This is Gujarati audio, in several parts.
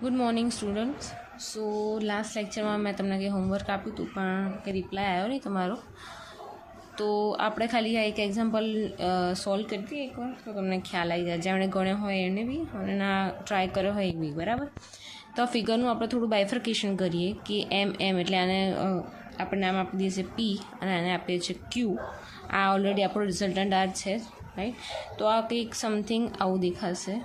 Good morning students. So last લેક્ચરમાં મેં તમને કંઈ હોમવર્ક આપ્યું હતું પણ કંઈ રિપ્લાય આવ્યો નહીં તમારો. તો આપણે ખાલી આ એક એક્ઝામ્પલ સોલ્વ કરી દઈએ એકવાર, તો તમને ખ્યાલ આવી જાય. જેમણે ગણ્યો હોય એને બી અને ના ટ્રાય કર્યો હોય એ બી. બરાબર. તો આ ફિગરનું આપણે થોડું બાયફર્કેશન કરીએ કે એમ એટલે આને આપણે નામ આપી દઈએ છીએ પી અને આને આપીએ છીએ ક્યુ. આ ઓલરેડી આપણો રિઝલ્ટન્ટ આર છે, રાઈટ. તો આ કંઈક સમથિંગ આવું દેખાશે.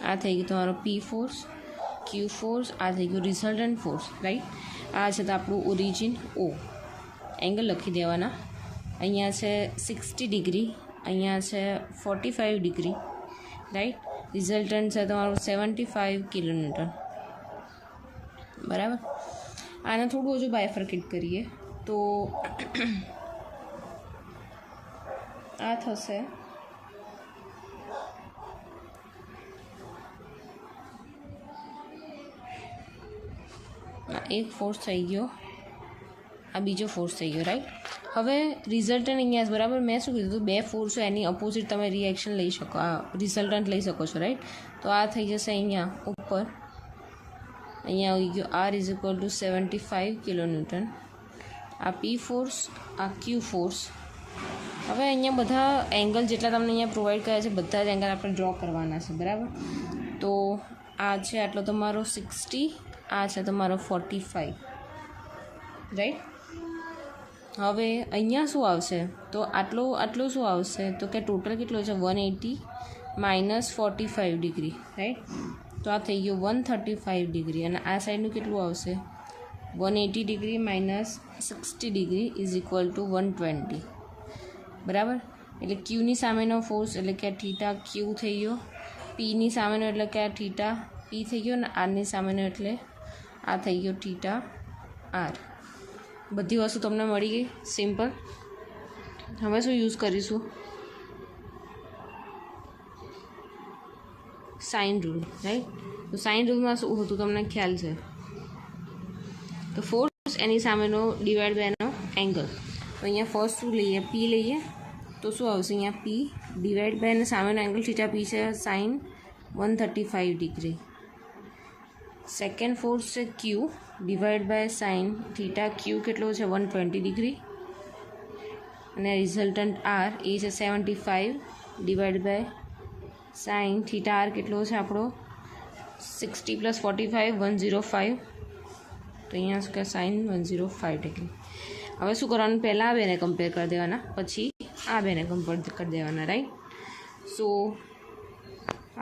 આ થઈ ગયું તમારો પી ફોર્સ, ક્યુ ફોર્સ, આ થઈ ગયું રિઝલ્ટન્ટ ફોર્સ, રાઈટ. આ છે તો આપણું ઓરિજિન ઓ. એંગલ લખી દેવાના. અહીંયા છે 60 ડિગ્રી, અહીંયા છે 45 ડિગ્રી, રાઈટ. રિઝલ્ટન્ટ છે તમારું 75 કિલોન્યુટન. બરાબર. આને થોડું હજુ બાયફર્કેટ કરીએ તો આ થશે એક ફોર્સ થઈ ગયો, આ બીજો ફોર્સ થઈ ગયો, રાઈટ. હવે રિઝલ્ટન્ટ અહીંયા બરાબર મેં શું કીધું હતું, બે ફોર્સો એની અપોઝિટ તમે રિએક્શન લઈ શકો, આ રિઝલ્ટન્ટ લઈ શકો છો, રાઈટ. તો આ થઈ જશે અહીંયા ઉપર, અહીંયા આવી ગયો R is equal to 75 kilonewton. આ પી ફોર્સ, આ ક્યુ ફોર્સ. હવે અહીંયા બધા એંગલ જેટલા તમને અહીંયા પ્રોવાઈડ કર્યા છે બધા જ એંગલ આપણે ડ્રો કરવાના છે, બરાબર. તો આ છે આટલો તમારો 60, આ છે તમારો 45, રાઈટ. હવે અહીંયા શું આવશે, તો આટલો શું આવશે, તો કે ટોટલ કેટલો છે 180 માઇનસ 45 ડિગ્રી, રાઈટ. તો આ થઈ ગયો 135 ડિગ્રી અને આ સાઈડનું કેટલું આવશે 180 degree minus 60 degree is equal two 120, બરાબર. એટલે ક્યુની સામેનો ફોર્સ એટલે કે થીટા ક્યુ થઈ ગયો, પીની સામેનો એટલે કે થીટા પી થઈ ગયો અને આરની સામેનો એટલે આ થઈ ગયો થીટા આર. બધી વસ્તુ તમને મળી ગઈ, સિમ્પલ. હવે શું યુઝ કરીશું, સાઇન રૂલ, રાઈટ. તો સાઇન રૂલમાં શું હતું તમને ખ્યાલ છે, તો ફોર્સ એની સામેનો ડિવાઈડ બાય એનો એંગલ. તો અહીંયા ફર્સ્ટ શું લઈએ, પી લઈએ, તો શું આવશે અહીંયા પી ડિવાઈડ બાય એનો સામેનો એંગલ થીટા પી છે સાઇન 135 ડિગ્રી. સેકન્ડ ફોર્સ છે ક્યુ ડિવાઈડ બાય સાઇન થીટા ક્યુ કેટલો છે 120 ડિગ્રી અને રિઝલ્ટન્ટ આર એ છે 75 divide by sine theta R કેટલો છે આપણો 60 પ્લસ 45 105. તો અહીંયા શું કે સાઇન 105 ડિગ્રી. હવે શું કરવાનું, પહેલાં આ બેને કમ્પેર કરી દેવાના, પછી આ બેને કમ્પેર કરી દેવાના, રાઈટ. સો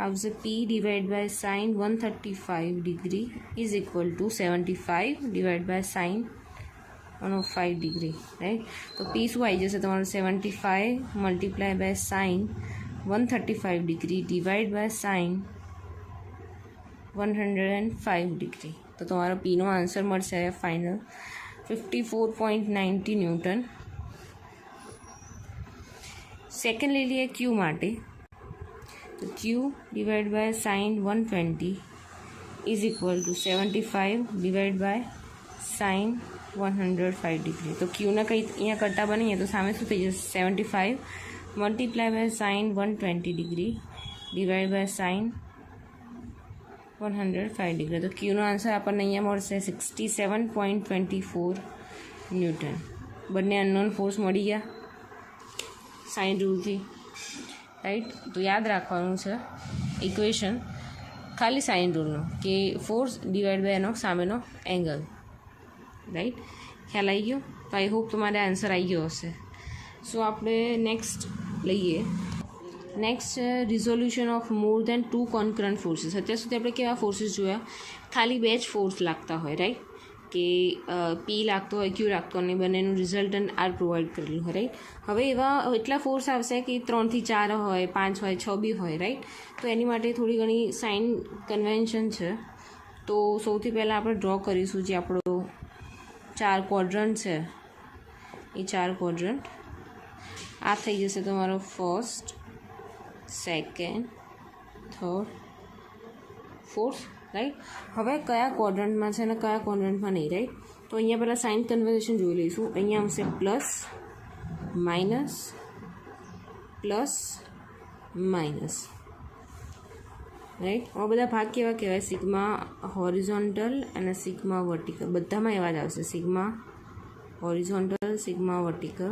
આવશે P divide by sine 135 degree is equal to 75 divide by sine 105 degree, right. તો પી શું આવી જશે તમારું 75 multiply by sine 135 degree divide by sine 105 degree. તો તમારો પીનો આન્સર મળશે ફાઇનલ 54.90 ન્યૂટન. સેકન્ડ લઈ લઈએ ક્યુ માટે. તો Q divide by sine 120 is equal to 75 divide by sine 105 degree. તો ક્યુને કંઈ અહીંયા કરતાં બનીએ તો સામે શું થઈ જશે 75 multiply by sine 120 degree divide by sine 105 degree. તો ક્યુનો આન્સર આપણને અહીંયા મળશે 67.24 ન્યૂટન. બંને અનનોન ફોર્સ મળી ગયા સાઇન રૂલથી, રાઈટ. તો યાદ રાખવાનું છે ઇક્વેશન ખાલી સાઇન રૂલનો કે ફોર્સ ડિવાઈડ બાય એનો સામેનો એંગલ, રાઈટ. ખ્યાલ આવી ગયો. તો આઈ હોપ તમારે આન્સર આવી ગયો હશે. સો આપણે નેક્સ્ટ લઈએ. નેક્સ્ટ છે resolution of more than 2 concurrent forces. અત્યાર સુધી આપણે કેવા ફોર્સીસ જોયા, ખાલી બે જ ફોર્સ લાગતા હોય, રાઈટ. કે પી લાગતો હોય ક્યુ લાગતો હોય અને બંનેનું રિઝલ્ટન્ટ આર પ્રોવાઈડ કરેલું હોય, રાઈટ. હવે એવા એટલા ફોર્સ આવશે કે 3 થી 4 હોય, 5 હોય, 6 બી હોય, રાઈટ. તો એની માટે થોડી ઘણી સાઇન કન્વેન્શન છે. તો સૌથી પહેલાં આપણે ડ્રો કરીશું જે આપણો 4 ક્વોડ્રન્ટ છે એ 4 ક્વોડ્રન્ટ. આ થઈ જશે તમારો first, second, third, fourth, right. હવે કયા ક્વોડ્રન્ટમાં છે અને કયા ક્વોડ્રન્ટમાં નહીં, રાઈટ. તો અહીંયા પહેલાં સાઇન કન્વર્ઝેશન જોઈ લઈશું. અહીંયા આવશે plus minus plus minus, right. આ બધા ભાગ કેવા કહેવાય? સિગ્મા હોરિઝોન્ટલ અને સિગ્મા વર્ટિકલ, બધામાં એવા જ આવશે. Sigma horizontal, sigma vertical,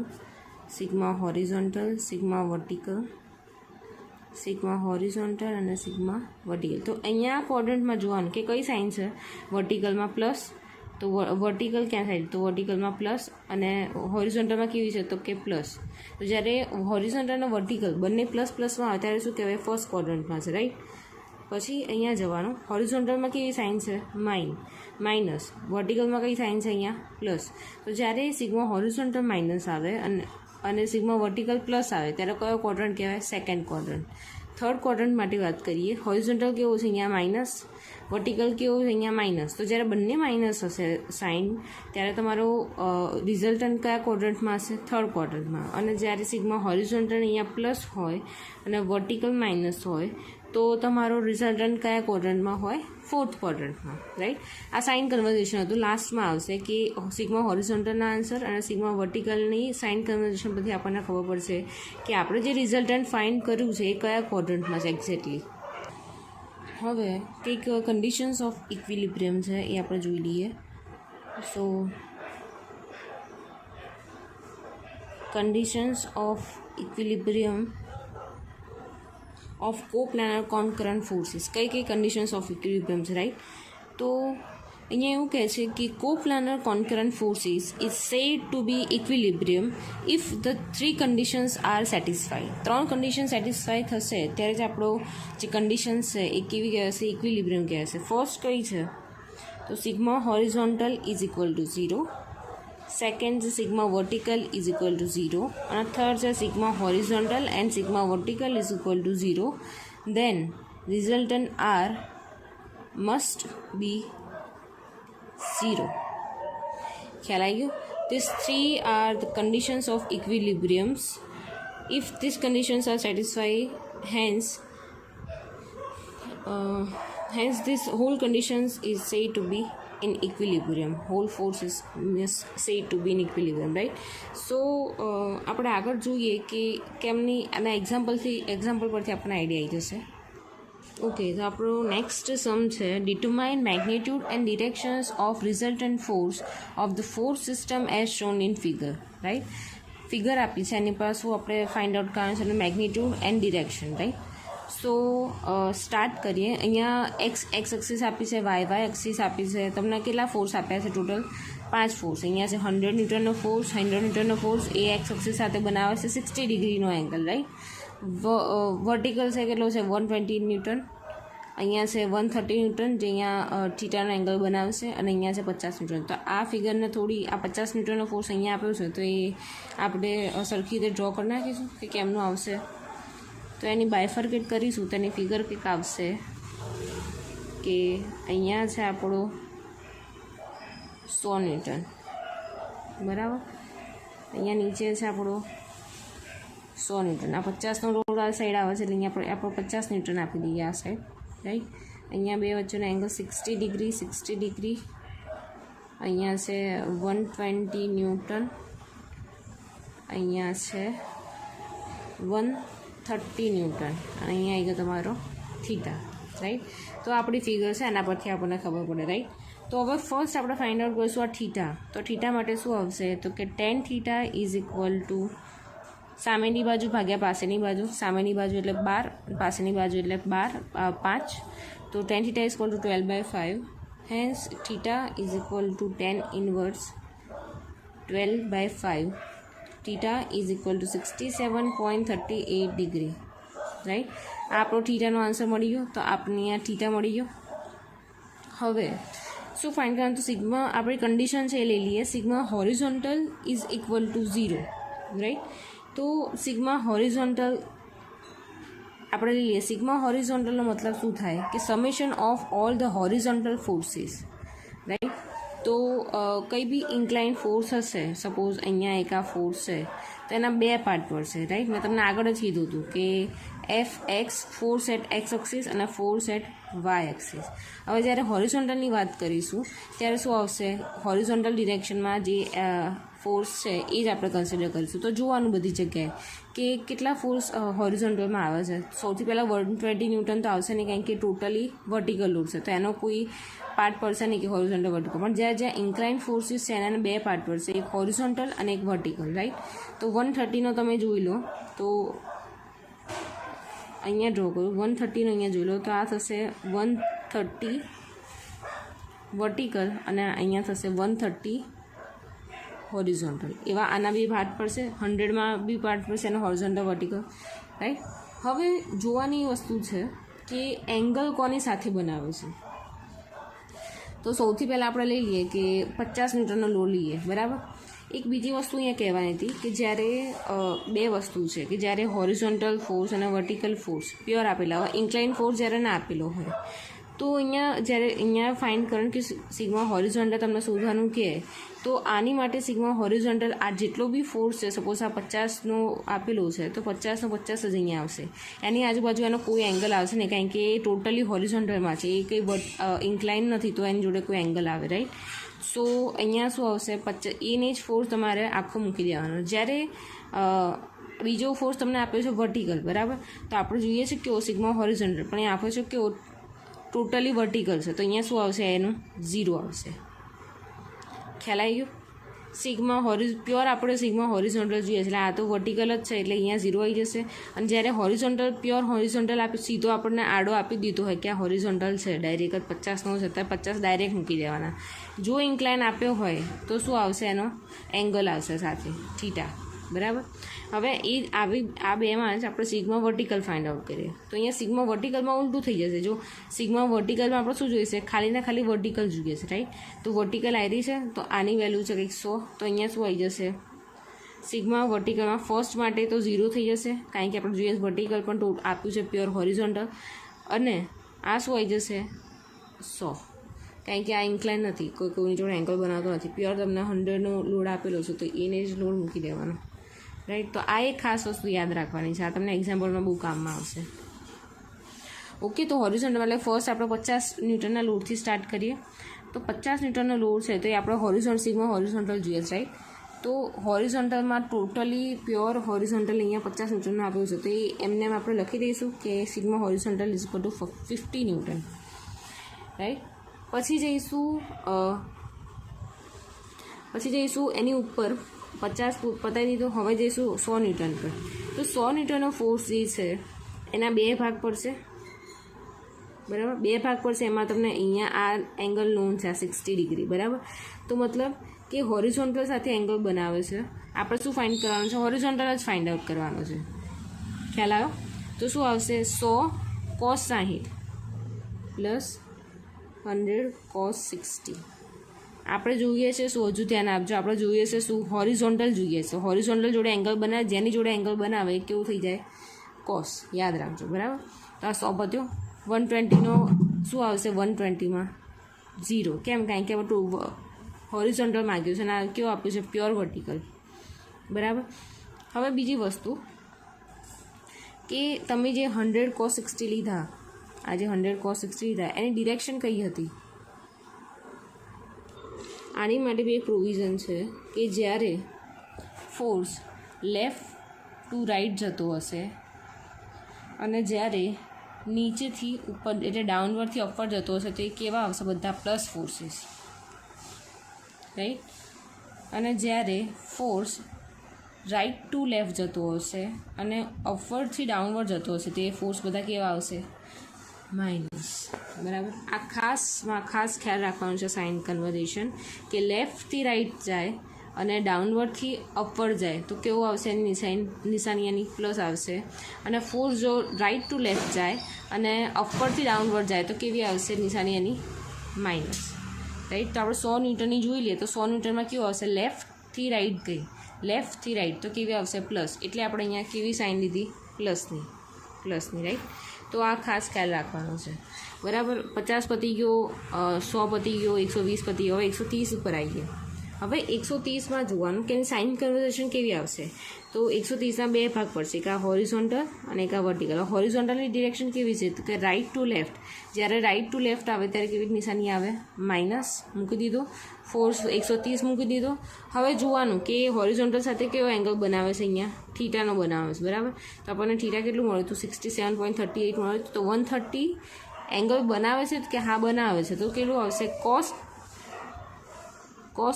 sigma horizontal, sigma vertical, sigma horizontal અને સિગ્મા વર્ટિકલ. તો અહીંયા ક્વોડ્રન્ટમાં જોવાનું કે કઈ સાઇન છે. વર્ટિકલમાં પ્લસ, તો વર્ટિકલ ક્યાં થાય? તો વર્ટિકલમાં પ્લસ, અને હોરિઝોન્ટલમાં કેવી છે? તો કે પ્લસ. તો જ્યારે હોરિઝોન્ટલ અને વર્ટિકલ બંને પ્લસ પ્લસમાં આવે ત્યારે શું કહેવાય? ફર્સ્ટ ક્વોડ્રન્ટમાં છે, રાઈટ. પછી અહીંયા જવાનું. હોરિઝોન્ટલમાં કેવી સાઇન છે? માઇનસ. વર્ટિકલમાં કઈ સાઇન છે? અહીંયા પ્લસ. તો જ્યારે સિગ્મા હોરિઝોન્ટલ માઇનસ આવે અને સિગ્મા વર્ટિકલ પ્લસ આવે ત્યારે કયો ક્વોડ્રન્ટ કહેવાય? Second quadrant. થર્ડ ક્વોડ્રન્ટ માટે વાત કરીએ. હોરિઝોન્ટલ કેવું છે? અહીંયા માઇનસ. વર્ટિકલ કેવું છે? અહીંયા માઇનસ. તો જ્યારે બંને માઇનસ હશે સાઇન ત્યારે તમારો રિઝલ્ટન્ટ કયા ક્વોડ્રન્ટમાં હશે? થર્ડ ક્વોડ્રન્ટમાં. અને જ્યારે સિગ્મા હોરિઝોન્ટલ અહીંયા પ્લસ હોય અને વર્ટિકલ માઇનસ હોય તો તમારો રિઝલ્ટન્ટ કયા ક્વોડ્રન્ટમાં હોય? ફોર્થ ક્વોડ્રન્ટમાં, રાઈટ. આ સાઇન કન્વર્ઝેશન હતું. લાસ્ટમાં આવશે કે સિગ્મા હોરિઝોન્ટલના આન્સર અને સિગ્મા વર્ટિકલની સાઇન કન્વર્ઝેશન પરથી આપણને ખબર પડશે કે આપણે જે રિઝલ્ટન્ટ ફાઇન્ડ કર્યું છે એ કયા ક્વોડ્રન્ટમાં છે એક્ઝેક્ટલી. હવે કંઈક કન્ડિશન્સ ઓફ ઇક્વિલિબ્રિયમ છે એ આપણે જોઈ લઈએ. So conditions of equilibrium of coplanar concurrent forces. કઈ કન્ડિશન્સ ઓફ ઇક્વિલિબ્રિયમ છે, રાઈટ. તો અહીંયા એવું કહે છે કે coplanar concurrent forces is said to be equilibrium if the 3 conditions are satisfied. 3 condition satisfy થશે ત્યારે જ આપણો જે કન્ડિશન્સ છે એ કેવી કહેવાશે? ઇક્વિલિબ્રિયમ કહેવાશે. ફર્સ્ટ કઈ છે? તો sigma horizontal is equal to 0. Second છે sigma vertical is equal to 0. અને થર્ડ છે sigma horizontal and sigma vertical is equal to 0. Then resultant R must be 0. ખ્યાલ આવી ગયો? These 3 are the conditions of equilibriums. If these conditions are satisfied, hence this whole conditions is said to be in equilibrium. Whole force is said to be in equilibrium, right? So આપણે આગળ જોઈએ કે કેમની આના એક્ઝામ્પલ પરથી આપણને આઈડિયા આવી જશે. ઓકે, તો આપણો નેક્સ્ટ સમ છે determine magnitude and ડિરેક્શન્સ of resultant force of the force system as shown in figure, right. Figure આપી છે એની પર શું આપણે ફાઇન્ડ આઉટ કરવાનું છે? Magnitude and direction, right. So start કરીએ. અહીંયા એક્સ એક્સિસ આપી છે, વાય એક્સિસ આપી છે. તમને કેટલા ફોર્સ આપ્યા છે? Total 5 force. અહીંયા છે 100 ન્યૂટનનો ફોર્સ. 100 ન્યૂટનનો ફોર્સ એ એક્સ એક્સિસ સાથે બનાવે છે 60 ડિગ્રીનો એંગલ, રાઈટ. વર્ટિકલ છે કેટલો છે? 120 ન્યૂટન. અહીંયા છે 130 ન્યૂટન જે અહીંયા થીટાનો એંગલ બનાવશે, અને અહીંયા છે 50 ન્યૂટન. તો આ ફિગરને થોડી આ 50 ન્યૂટનનો ફોર્સ અહીંયા આપ્યો છે તો એ આપણે સરખી રીતે ડ્રો કરી નાખીશું કે કેમનું આવશે. તો એની બાયફર્કેટ કરીશું તો એની ફિગર કંઈક આવશે કે અહીંયા છે આપણો 100 ન્યૂટન, બરાબર. અહીંયા નીચે છે આપણો 100 ન્યૂટન. આ 50નો રોડ આ સાઈડ આવે છે એટલે અહીંયા આપણે 50 ન્યૂટન આપી દઈએ આ સાઈડ, રાઈટ. અહીંયા બે વચ્ચેનો એંગલ 60 ડિગ્રી. અહીંયા છે 120 ન્યૂટન. અહીંયા છે 130 ન્યૂટન. અને અહીંયા આવી ગયો તમારો થીટા, રાઈટ. તો આપણી ફિગર છે એના પરથી આપણને ખબર પડે, રાઈટ. તો હવે ફર્સ્ટ આપણે ફાઇન્ડ આઉટ કરીશું આ થીટા. તો થીટા માટે શું આવશે? તો કે tan theta is equal two સામેની બાજુ ભાગ્યા પાસેની બાજુ. સામેની બાજુ એટલે 12, પાસેની બાજુ એટલે 5. તો tan theta is equal to 12/5. Hence theta is equal to tan inverse 12/5. Theta is equal to 67.38 degree, right. આપણો થીટાનો આન્સર મળી ગયો. તો આપણે અહીંયા થીટા મળી ગયો. હવે શું ફાઇન્ડ કરવાનું? તો સિગ્મા આપણી કન્ડિશન છે એ લઈ લઈએ. Sigma horizontal is equal to 0, right. તો સિગ્મા હોરિઝોન્ટલ આપણે લઈ લઈએ. સિગ્મા હોરિઝોન્ટલનો મતલબ શું થાય? કે summation of all the horizontal forces, right. તો કંઈ બી ઇન્ક્લાઇન ફોર્સ હશે, સપોઝ અહીંયા એક આ ફોર્સ છે તો એના 2 પાર્ટ પડશે, રાઈટ. મેં તમને આગળ જ કીધું હતું કે Fx force at x axis અને ફોર્સ એટ વાય એક્સિસ. હવે જ્યારે હોરિઝોન્ટલની વાત કરીશું ત્યારે શું આવશે? હોરિઝોન્ટલ ડિરેક્શનમાં જે ફોર્સ છે એ જ આપણે કન્સિડર કરીશું. તો જોવાનું બધી જગ્યાએ કે કેટલા ફોર્સ હોરિઝોન્ટલમાં આવે છે. સૌથી પહેલાં 120 ન્યૂટન તો આવશે નહીં, કારણ કે ટોટલી વર્ટિકલ લોડ છે, તો એનો કોઈ પાર્ટ પડશે નહીં કે હોરિઝોન્ટલ વર્ટિકલ. પણ જ્યાં ઇન્ક્લાઇન ફોર્સીસ છે એના 2 પાર્ટ પડશે, એક હોરિઝોન્ટલ અને એક વર્ટિકલ, રાઈટ. તો 130નો તમે જોઈ લો, તો અહીંયા ડ્રો કરું 130નો અહીંયા જોઈ લો, તો આ થશે 130 વર્ટિકલ અને અહીંયા થશે 130 હોરિઝોન્ટલ. એવા આના બી પાર્ટ પડશે, 100માં બી પાર્ટ પડશે અને હોરિઝોન્ટલ વર્ટિકલ, રાઈટ. હવે જોવાની વસ્તુ છે કે એંગલ કોની સાથે બનાવે છે. તો સૌથી પહેલાં આપણે લઈ લઈએ કે 50 ન્યૂટનનો લોડ લઈએ, બરાબર. એક બીજી વસ્તુ અહીંયા કહેવાની હતી કે જ્યારે 2 વસ્તુ છે કે જ્યારે હોરિઝોન્ટલ ફોર્સ અને વર્ટિકલ ફોર્સ પ્યોર આપેલા હોય, ઇન્ક્લાઇન ફોર્સ જ્યારે ના આપેલો હોય, તો અહીંયા ફાઇન્ડ કરવાનું કે સિગ્મા હોરિઝોન્ટલ તમને શોધવાનું કહે, તો આની માટે સિગ્મા હોરિઝોન્ટલ આ જેટલો બી ફોર્સ છે, સપોઝ આ 50નો આપેલો છે, તો 50 નો 50 જ અહીંયા આવશે. એની આજુબાજુ એનો કોઈ એંગલ આવશે નહીં, કારણ કે એ ટોટલી હોરિઝોન્ટલમાં છે, એ કંઈ ઇન્ક્લાઇન નથી, તો એની જોડે કોઈ એંગલ આવે, રાઈટ. સો અહીંયા શું આવશે, 50 એને જ ફોર્સ તમારે આખો મૂકી દેવાનો. જ્યારે બીજો ફોર્સ તમને આપ્યો છે વર્ટિકલ, બરાબર, તો આપણે જોઈએ છે કેવો સિગ્મા હોરિઝોન્ટલ, પણ એ આપ્યો છે કેવો ટોટલી વર્ટિકલ છે, તો અહીંયા શું આવશે, એનું 0 આવશે. ખ્યાલ આવી ગયો. સિગ્મા પ્યોર આપણે સિગ્મા હોરિઝોન્ટલ જોઈએ છે, એટલે આ તો વર્ટિકલ જ છે, એટલે અહીંયા 0 આવી જશે. અને જ્યારે પ્યોર હોરિઝોન્ટલ આપી સીધો આપણને આડો આપી દીધો હોય કે આ હોરિઝોન્ટલ છે, ડાયરેક્ટ 50નો છે, ત્યારે 50 ડાયરેક્ટ મૂકી દેવાના. જો ઇન્ક્લાઇન આપ્યો હોય તો શું આવશે, એનો એંગલ આવશે સાથે થીટા, બરાબર. હવે આ બેમાં જ આપણે સિગ્મા વર્ટિકલ ફાઇન્ડ આઉટ કરીએ. તો અહીંયા સિગ્મા વર્ટિકલમાં ઉલટું થઈ જશે. જો સિગ્મા વર્ટિકલમાં આપણે શું જોઈએ છે, ખાલીને ખાલી વર્ટિકલ જોઈએ છે, રાઈટ. તો વર્ટિકલ આવી છે, તો આની વેલ્યુ છે કંઈક 100, તો અહીંયા શું આવી જશે, સિગ્મા વર્ટિકલમાં ફર્સ્ટ માટે તો 0 થઈ જશે, કારણ કે આપણે જોઈએ વર્ટિકલ પણ આપ્યું છે પ્યોર હોરિઝોન્ટલ, અને આ શું આવી જશે 100, કારણ કે આ ઇન્ક્લાઇન નથી, કોઈની જોડે એંગલ બનાવતો નથી, પ્યોર તમને 100નો લોડ આપેલો છે, તો એને જ લોડ મૂકી દેવાનો, રાઈટ. તો આ એક ખાસ વસ્તુ યાદ રાખવાની છે, આ તમને એક્ઝામ્પલમાં બહુ કામમાં આવશે. ઓકે, તો હોરિઝોન્ટલ એટલે ફર્સ્ટ આપણે 50 ન્યૂટનના લોડથી સ્ટાર્ટ કરીએ. તો 50 ન્યૂટનનો લોડ છે, તો એ આપણે સિગ્મા હોરિઝોન્ટલ જોઈએ છે, રાઈટ. તો હોરિઝોન્ટલમાં ટોટલી પ્યોર હોરિઝોન્ટલ અહીંયા 50 ન્યૂટનનો આપ્યું છે, તો એ એમને આપણે લખી દઈશું કે sigma horizontal is equal two 50 newton, right. પછી જઈશું એની ઉપર 50 પતાવી દીધું. હવે જઈશું 100 ન્યૂટન પર. તો 100 ન્યૂટનનો ફોર્સ જે છે એના 2 ભાગ પડશે, બરાબર. 2 ભાગ પડશે, એમાં તમને અહીંયા આ એંગલ નોન છે, આ 60 ડિગ્રી, બરાબર. તો મતલબ કે હોરિઝોન્ટલ સાથે એંગલ બનાવે છે. આપણે શું ફાઇન્ડ કરવાનું છે, હોરિઝોન્ટલ જ ફાઇન્ડ આઉટ કરવાનો છે. ખ્યાલ આવ્યો. તો શું આવશે, 100 cos 60 પ્લસ 100 cos 60. આપણે જોઈએ છે શું, હજુ ધ્યાન આપજો, આપણે જોઈએ છે શું, હોરિઝોન્ટલ જોઈએ છે. હોરિઝોન્ટલ જોડે એંગલ બનાવે, જેની જોડે એંગલ બનાવે એ કેવું થઈ જાય, કોસ, યાદ રાખજો, બરાબર. તો આ 100 પત્યો. 120નો શું આવશે, 120માં 0, કેમ, કારણ કે હોરિઝોન્ટલ માગ્યું છે અને આ કેવું આપ્યું છે, પ્યોર વર્ટિકલ, બરાબર. હવે બીજી વસ્તુ કે તમે જે 100 cos 60 લીધા, આ જે 100 cos 60 લીધા, એની ડિરેક્શન કઈ હતી. આની માટે બી એક પ્રોવિઝન છે કે જ્યારે ફોર્સ લેફ્ટ ટુ રાઇટ જતો હશે અને જ્યારે નીચેથી ઉપર એટલે ડાઉનવર્ડથી અપવર્ડ જતો હશે, તો એ કેવા આવશે, બધા પ્લસ ફોર્સીસ, રાઈટ. અને જ્યારે ફોર્સ રાઇટ ટુ લેફ્ટ જતો હશે અને અપવર્ડથી ડાઉનવર્ડ જતો હશે, તો એ ફોર્સ બધા કેવા આવશે, માઇનસ, બરાબર. આ ખાસ ખ્યાલ રાખવાનું છે સાઇન કન્વર્ઝેશન, કે લેફ્ટથી રાઇટ જાય અને ડાઉનવર્ડથી અપવર્ડ જાય તો કેવું આવશે, એની નિશાની એની પ્લસ આવશે. અને ફોર્સ જો રાઇટ ટુ લેફ્ટ જાય અને અપવર્ડથી ડાઉનવર્ડ જાય તો કેવી આવશે, નિશાની એની માઇનસ, રાઈટ. તો આપણે 100 ન્યૂટનની જોઈ લઈએ, તો 100 ન્યૂટનમાં કેવું આવશે, લેફ્ટથી રાઇટ ગઈ, લેફ્ટથી રાઇટ, તો કેવી આવશે, પ્લસ. એટલે આપણે અહીંયા કેવી સાઇન લીધી, પ્લસની, રાઈટ. તો આ ખાસ ખ્યાલ રાખવાનો છે, બરાબર. 50 પતી ગયો, 100 પતી ગયો, 120 પતી ગયો, હવે 130 ઉપર આવી ગયા. હવે 130માં જોવાનું કે એની સાઇન કન્વર્ઝેશન કેવી આવશે. તો 130ના બે ભાગ પડશે, એક આ હોરિઝોન્ટલ અને એક આ વર્ટિકલ. હોરિઝોન્ટલની ડિરેક્શન કેવી છે તો કે રાઇટ ટુ લેફ્ટ. જ્યારે રાઇટ ટુ લેફ્ટ આવે ત્યારે કેવી નિશાની આવે? માઇનસ મૂકી દીધો, ફોર્સ 130 મૂકી દીધો. હવે જોવાનું કે હોરિઝોન્ટલ સાથે કેવો એંગલ બનાવે છે, અહીંયા થીટાનો બનાવે છે, બરાબર. તો આપણને થીટા કેટલું મળ્યું હતું? 67.38 મળ્યું. તો 130 એંગલ બનાવે છે કે હા બનાવે છે, તો કેટલું આવશે? cos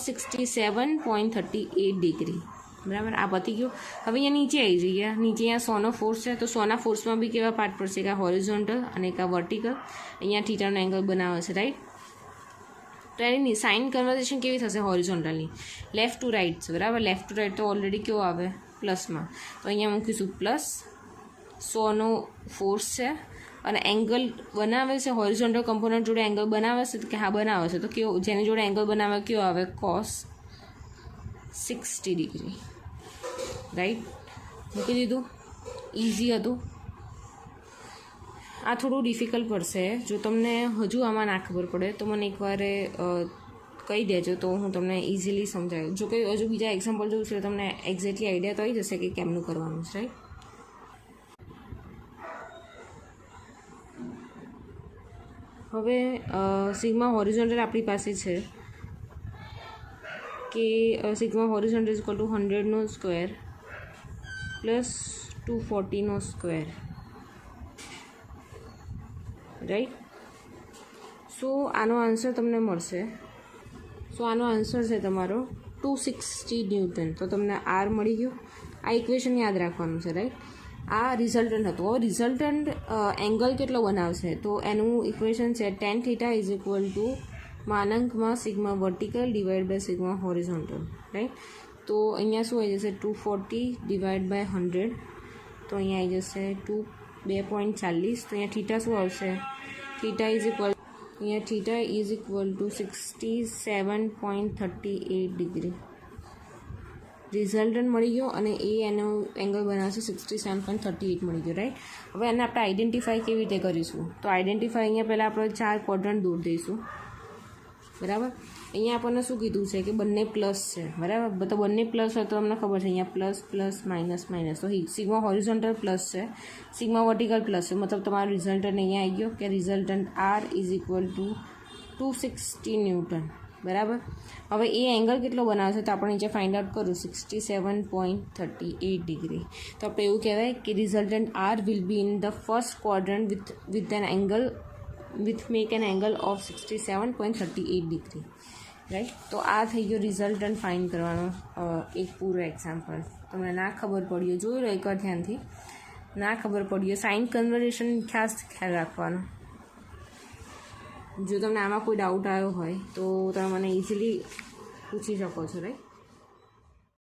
67.38 ડિગ્રી, બરાબર. આ પતી ગયું. હવે અહીંયા નીચે આવી જઈએ. નીચે અહીંયા 100નો ફોર્સ છે, તો 100ના ફોર્સમાં બી કેવા પાર્ટ પડશે? એક આ હોરિઝોન્ટલ અને એક આ વર્ટિકલ. અહીંયા થીટાનો એંગલ બનાવે છે, રાઈટ. તો એની સાઇન કન્વર્ઝેશન કેવી થશે? હોરિઝોન્ટલની લેફ્ટ ટુ રાઇટ છે, બરાબર. લેફ્ટ ટુ રાઇટ તો ઓલરેડી કેવો આવે? પ્લસમાં. તો અહીંયા મૂકીશું પ્લસ. 100નો ફોર્સ છે અને એંગલ બનાવે છે હોરિઝોન્ટલ કમ્પોનન્ટ જોડે એંગલ બનાવે છે કે હા બનાવે છે. તો કેવો? જેની જોડે એંગલ બનાવે કેવો આવે? cos 60 degree, right. મૂકી દીધું. ઇઝી હતું. આ થોડું ડિફિકલ્ટ પડશે. જો તમને હજુ આમાં ના ખબર પડે તો મને એકવાર કહી દેજો, તો હું તમને ઇઝીલી સમજાવું. જો કંઈ હજુ બીજા એક્ઝામ્પલ જોઉં છે તો તમને એક્ઝેક્ટલી આઈડિયા તો આવી જશે કે કેમનું કરવાનું છે, રાઈટ. હવે સિગ્મા હોરિઝોન્ટલ આપણી પાસે છે કે sigma horizontal is equal to 100નો સ્ક્વેર પ્લસ 240નો સ્ક્વેર, રાઈટ. સો આનો આન્સર તમને મળશે. સો આનો આન્સર છે તમારો 260 ન્યૂટન. તો તમને આર મળી ગયું. આ ઇક્વેશન યાદ રાખવાનું છે, રાઈટ. આ રિઝલ્ટન્ટ હતું. હવે રિઝલ્ટન્ટ એંગલ કેટલો બનાવશે? તો એનું ઇક્વેશન છે tan theta is equal to માનાંકમાં sigma vertical divide by sigma horizontal, right. તો અહીંયા શું આવી જશે? 240 ડિવાઈડ બાય 100. તો અહીંયા આવી જશે 2.40. તો અહીંયા થીટા શું આવશે? થીટા ઇઝ ઇક્વલ અહીંયા theta is equal to 67.38 degree. Resultant મળી ગયો અને એ એનો એંગલ બનાવશે 67.38 મળી ગયો, રાઈટ. હવે એને આપણે આઈડેન્ટિફાઈ કેવી રીતે કરીશું? તો આઈડેન્ટિફાઈ અહીંયા પહેલાં આપણે 4 ક્વોડ્રન્ટ દૂર દઈશું, બરાબર. અહીંયા આપણને શું કીધું છે કે બંને પ્લસ છે, બરાબર. તો બંને પ્લસ હોય તો તમને ખબર છે અહીંયા પ્લસ પ્લસ માઇનસ માઇનસ. તો સિગ્મા હોરિઝોન્ટલ પ્લસ છે, સિગ્મા વર્ટિકલ પ્લસ છે, મતલબ તમારો રિઝલ્ટન્ટ અહીંયા આવી ગયો કે resultant R is equal to 260 newton, બરાબર. હવે એ એંગલ કેટલો બનાવશે તો આપણે નીચે ફાઇન્ડ આઉટ કરું 67.38 ડિગ્રી. તો આપણે એવું કહેવાય કે resultant R will be in the first quadrant with an angle make an angle of 67.38 degree, right. તો આ થઈ ગયો રિઝલ્ટન્ટ ફાઇન્ડ કરવાનો એક પૂરો એક્ઝામ્પલ. તમને ના ખબર પડી જોઈ લો એકવાર ધ્યાનથી. ના ખબર પડી સાઇન કન્વર્ઝેશન ખાસ ખ્યાલ રાખવાનો. જો તમને આમાં કોઈ ડાઉટ આવ્યો હોય તો તમે મને ઇઝીલી પૂછી શકો છો, રાઈટ.